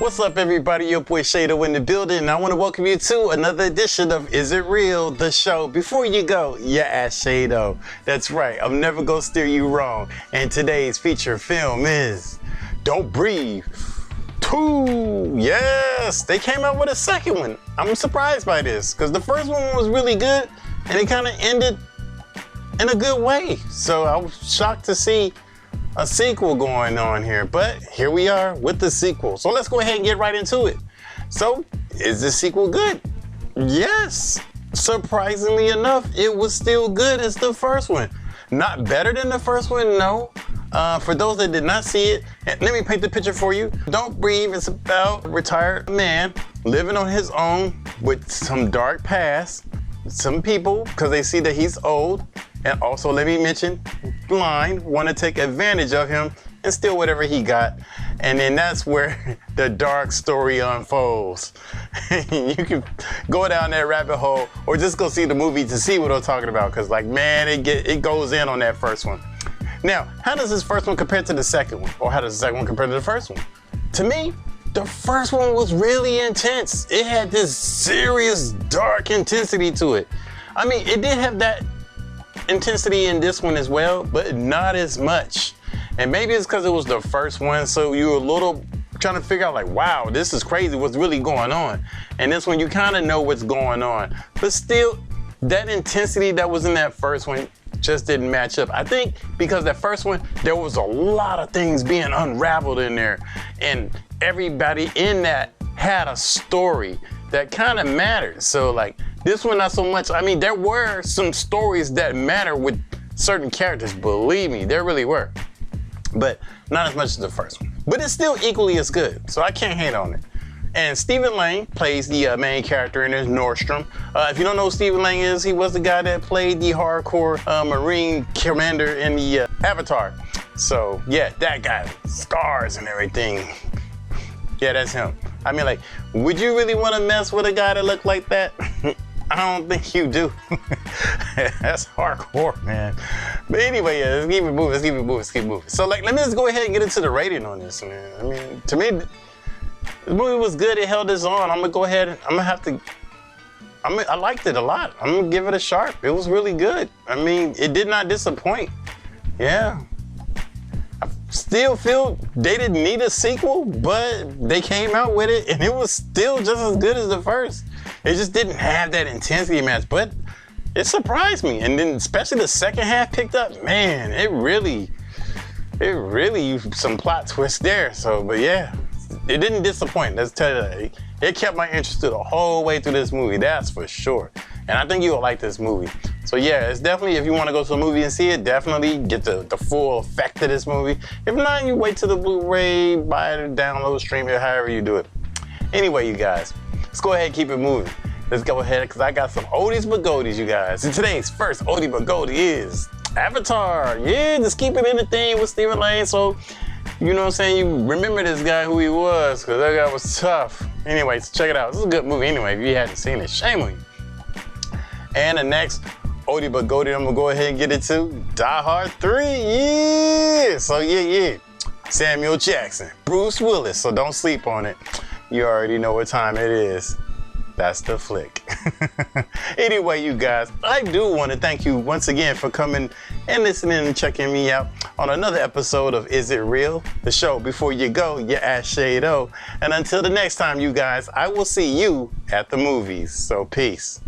What's up, everybody? Your boy Shaydo in the building, and I want to welcome you to another edition of Is It Real? The show. Before you go, you ask Shaydo. That's right, I'm never gonna steer you wrong. And today's feature film is Don't Breathe 2. Yes, they came out with a second one. I'm surprised by this because the first one was really good, and it kind of ended in a good way. So I was shocked to see a sequel going on here, but here we are with the sequel. So let's go ahead and get right into it. So, is the sequel good? Yes. Surprisingly enough, it was still good as the first one. Not better than the first one, no. For those that did not see it, let me paint the picture for you. Don't Breathe is about a retired man living on his own with some dark past. Some people, because they see that he's old, and also let me mention, blind, want to take advantage of him and steal whatever he got. And then that's where the dark story unfolds. You can go down that rabbit hole or just go see the movie to see what I'm talking about, because like, man, it goes in on that first one. Now, how does this first one compare to the second one? Or how does the second one compare to the first one? To me, the first one was really intense. It had this serious dark intensity to it. I mean, it did have that intensity in this one as well, but not as much. And maybe it's because it was the first one, so you were a little trying to figure out like, wow, this is crazy, what's really going on? And this one, you kind of know what's going on. But still, that intensity that was in that first one just didn't match up. I think because that first one, there was a lot of things being unraveled in there, and everybody in that had a story that kind of mattered. So like, this one, not so much. I mean, there were some stories that matter with certain characters, believe me, there really were. But not as much as the first one. But it's still equally as good, so I can't hate on it. And Stephen Lang plays the main character in it, Nordstrom. If you don't know who Stephen Lang is, he was the guy that played the hardcore Marine commander in the Avatar. So yeah, that guy, scars and everything. Yeah, that's him. I mean, like, would you really want to mess with a guy that looked like that? I don't think you do. That's hardcore, man. But anyway, yeah, let's keep it moving. So like, let me just go ahead and get into the rating on this, man. I mean, to me, the movie was good. It held its own. I'm gonna go ahead and I liked it a lot. I'm gonna give it a sharp. It was really good. I mean, it did not disappoint. Yeah. I still feel they didn't need a sequel, but they came out with it and it was still just as good as the first. It just didn't have that intensity match, but it surprised me. And then especially the second half picked up, man, it really some plot twists there. So, but yeah, it didn't disappoint. Let's tell you that. It kept my interest the whole way through this movie, that's for sure. And I think you'll like this movie. So yeah, it's definitely, if you want to go to a movie and see it, definitely get the full effect of this movie. If not, you wait till the Blu-ray, buy it, download, stream it, however you do it. Anyway, you guys, let's go ahead and keep it moving. Let's go ahead, because I got some oldies but goldies, you guys. And today's first oldie but goldie is Avatar. Yeah, just keep it in the thing with Stephen Lang. So, you know what I'm saying? You remember this guy, who he was, because that guy was tough. Anyways, check it out. This is a good movie anyway. If you hadn't seen it, shame on you. And the next oldie but goldie I'm gonna go ahead and get it to Die Hard 3. Yeah. So yeah. Samuel Jackson, Bruce Willis. So don't sleep on it. You already know what time it is. That's the flick. Anyway, you guys, I do want to thank you once again for coming and listening and checking me out on another episode of Is It Real? The show. Before you go, you ask Shaydo. And until the next time, you guys, I will see you at the movies. So peace.